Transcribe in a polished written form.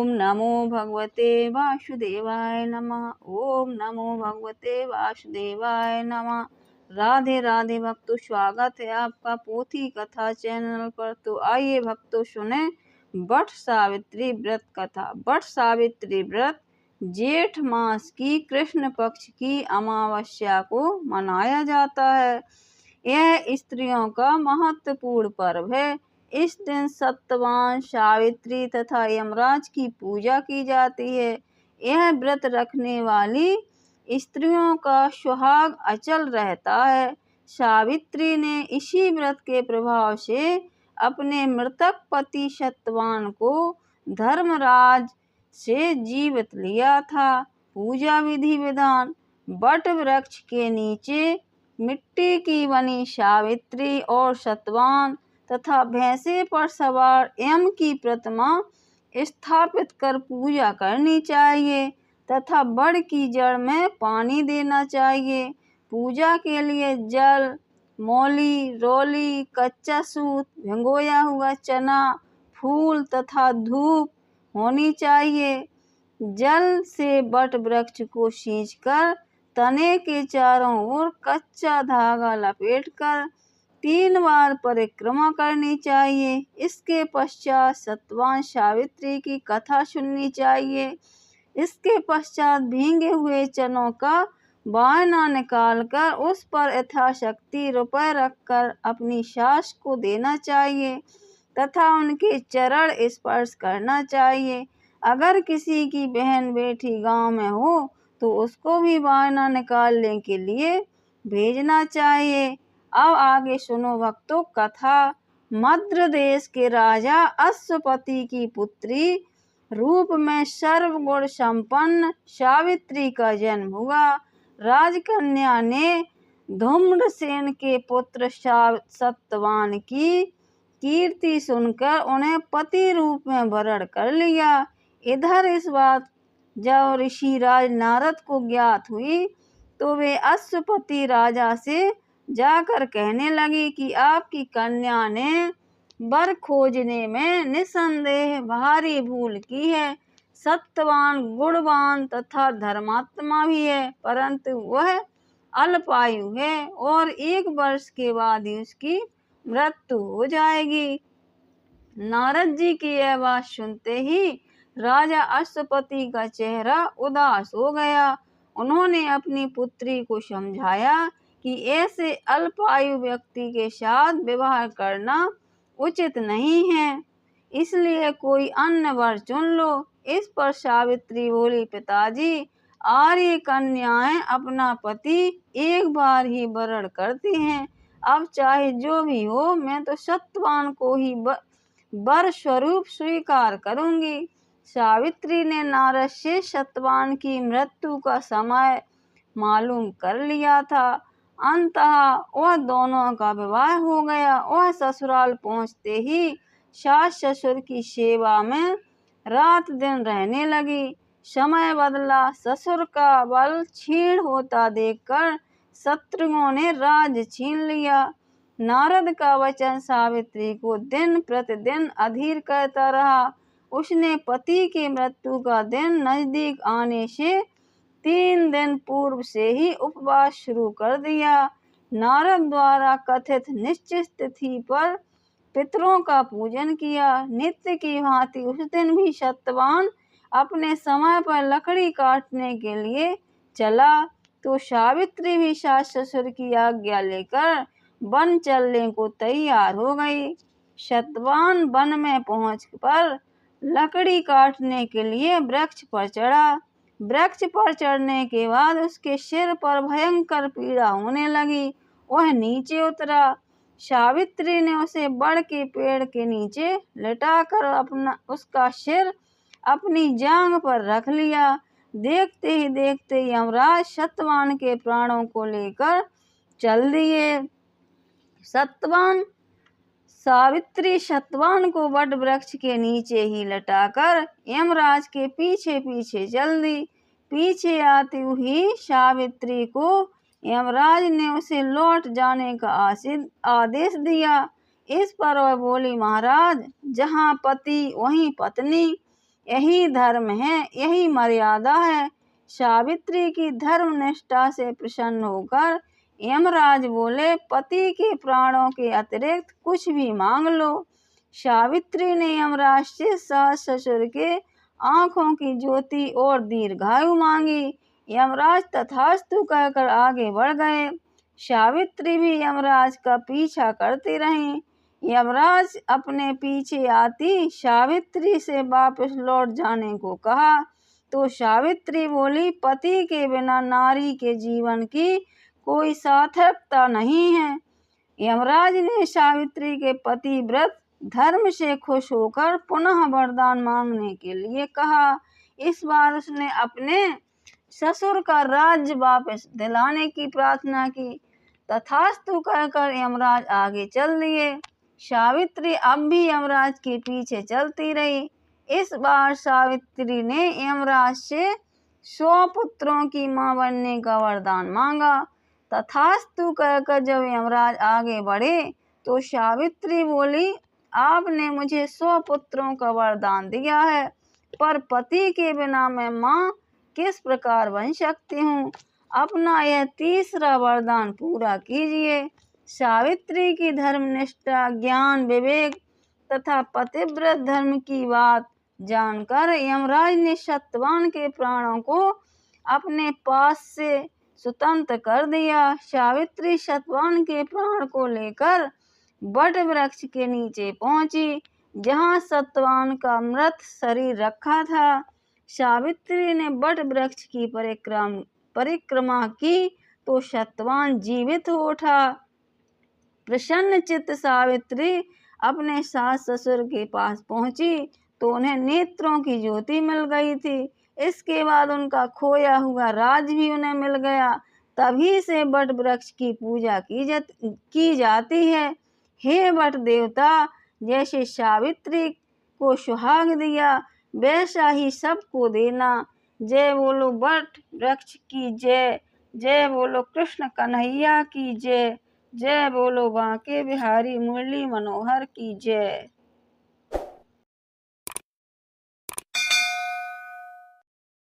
ओम नमो भगवते वासुदेवाय नमः। ओम नमो भगवते वासुदेवाय नमः। राधे राधे भक्तों, स्वागत है आपका पोथी कथा चैनल पर। तो आइए भक्तों सुने वट सावित्री व्रत कथा। वट सावित्री व्रत जेठ मास की कृष्ण पक्ष की अमावस्या को मनाया जाता है। यह स्त्रियों का महत्वपूर्ण पर्व है। इस दिन सत्यवान, सावित्री तथा यमराज की पूजा की जाती है। यह व्रत रखने वाली स्त्रियों का सुहाग अचल रहता है। सावित्री ने इसी व्रत के प्रभाव से अपने मृतक पति सत्यवान को धर्मराज से जीवित लिया था। पूजा विधि विधान। वट वृक्ष के नीचे मिट्टी की बनी सावित्री और सत्यवान तथा भैंसे पर सवार यम की प्रतिमा स्थापित कर पूजा करनी चाहिए तथा वड की जड़ में पानी देना चाहिए। पूजा के लिए जल, मौली, रोली, कच्चा सूत, भिगोया हुआ चना, फूल तथा धूप होनी चाहिए। जल से वट वृक्ष को सींचकर तने के चारों ओर कच्चा धागा लपेटकर 3 बार परिक्रमा करनी चाहिए। इसके पश्चात सत्यवान सावित्री की कथा सुननी चाहिए। इसके पश्चात भींगे हुए चनों का बायना निकालकर उस पर यथाशक्ति रुपए रखकर अपनी सास को देना चाहिए तथा उनके चरण स्पर्श करना चाहिए। अगर किसी की बहन बेटी गांव में हो तो उसको भी बायना निकालने के लिए भेजना चाहिए। अब आगे सुनो भक्तों कथा। मद्र देश के राजा अश्वपति की पुत्री रूप में सर्वगुण संपन्न सावित्री का जन्म हुआ। राजकन्या ने धूम्रसेन के पुत्र सत्यवान की कीर्ति सुनकर उन्हें पति रूप में वरण कर लिया। इधर इस बात जब ऋषिराज नारद को ज्ञात हुई तो वे अश्वपति राजा से जाकर कहने लगी कि आपकी कन्या ने वर खोजने में निसंदेह भारी भूल की है। सत्यवान गुणवान तथा धर्मात्मा भी है, परंतु वह अल्पायु है और 1 वर्ष के बाद ही उसकी मृत्यु हो जाएगी। नारद जी की यह बात सुनते ही राजा अश्वपति का चेहरा उदास हो गया। उन्होंने अपनी पुत्री को समझाया कि ऐसे अल्पायु व्यक्ति के साथ विवाह करना उचित नहीं है, इसलिए कोई अन्य वर चुन लो। इस पर सावित्री बोली, पिताजी, आर्य कन्याएं अपना पति 1 बार ही वरण करती हैं। अब चाहे जो भी हो, मैं तो सत्यवान को ही वर स्वरूप स्वीकार करूंगी। सावित्री ने नारद से सत्यवान की मृत्यु का समय मालूम कर लिया था। अंततः वह दोनों का विवाह हो गया। वह ससुराल पहुंचते ही सास ससुर की सेवा में रात दिन रहने लगी। समय बदला। ससुर का बल क्षीण होता देखकर शत्रुओं ने राज छीन लिया। नारद का वचन सावित्री को दिन प्रतिदिन अधीर करता रहा। उसने पति की मृत्यु का दिन नजदीक आने से 3 दिन पूर्व से ही उपवास शुरू कर दिया। नारद द्वारा कथित निश्चित तिथि पर पितरों का पूजन किया। नित्य की भांति उस दिन भी सत्यवान अपने समय पर लकड़ी काटने के लिए चला तो सावित्री भी सास ससुर की आज्ञा लेकर वन चलने को तैयार हो गई। सत्यवान वन में पहुंच पर लकड़ी काटने के लिए वृक्ष पर चढ़ा। वृक्ष पर चढ़ने के बाद उसके सिर पर भयंकर पीड़ा होने लगी। वह नीचे उतरा। सावित्री ने उसे बड़ के पेड़ के नीचे लिटाकर उसका सिर अपनी जांघ पर रख लिया। देखते ही देखते यमराज सत्यवान के प्राणों को लेकर चल दिए। सावित्री सत्यवान को वट वृक्ष के नीचे ही लटाकर यमराज के पीछे पीछे चल दी। पीछे आती हुई सावित्री को यमराज ने उसे लौट जाने का आदेश दिया। इस पर वह बोली, महाराज, जहाँ पति वहीं पत्नी, यही धर्म है, यही मर्यादा है। सावित्री की धर्म निष्ठा से प्रसन्न होकर यमराज बोले, पति के प्राणों के अतिरिक्त कुछ भी मांग लो। सावित्री ने यमराज से सास ससुर के आंखों की ज्योति और दीर्घायु मांगी। यमराज तथास्तु कहकर आगे बढ़ गए। सावित्री भी यमराज का पीछा करती रहीं। यमराज अपने पीछे आती सावित्री से वापस लौट जाने को कहा तो सावित्री बोली, पति के बिना नारी के जीवन की कोई सार्थकता नहीं है। यमराज ने सावित्री के पतिव्रत धर्म से खुश होकर पुनः वरदान मांगने के लिए कहा। इस बार उसने अपने ससुर का राज्य वापस दिलाने की प्रार्थना की। तथास्तु कहकर यमराज आगे चल दिए। सावित्री अब भी यमराज के पीछे चलती रही। इस बार सावित्री ने यमराज से 100 पुत्रों की मां बनने का वरदान मांगा। तथास्तु कहकर जब यमराज आगे बढ़े तो सावित्री बोली, आपने मुझे 100 पुत्रों का वरदान दिया है, पर पति के बिना मैं मां किस प्रकार बन सकती हूँ? अपना यह तीसरा वरदान पूरा कीजिए। सावित्री की धर्मनिष्ठा, ज्ञान, विवेक तथा पतिव्रत धर्म की बात जानकर यमराज ने सत्यवान के प्राणों को अपने पास से स्वतंत्र कर दिया। सावित्री सत्यवान के प्राण को लेकर वट वृक्ष के नीचे पहुंची, जहां सत्यवान का मृत शरीर रखा था। सावित्री ने वट वृक्ष की परिक्रमा की तो सत्यवान जीवित हो उठा। प्रसन्न चित्त सावित्री अपने सास ससुर के पास पहुंची तो उन्हें नेत्रों की ज्योति मिल गई थी। इसके बाद उनका खोया हुआ राज भी उन्हें मिल गया। तभी से वट वृक्ष की पूजा की जाती है। हे वट देवता, जैसे सावित्री को सुहाग दिया वैसा ही सबको देना। जय बोलो वट वृक्ष की जय। जय बोलो कृष्ण कन्हैया की जय। जय बोलो बांके बिहारी मुरली मनोहर की जय।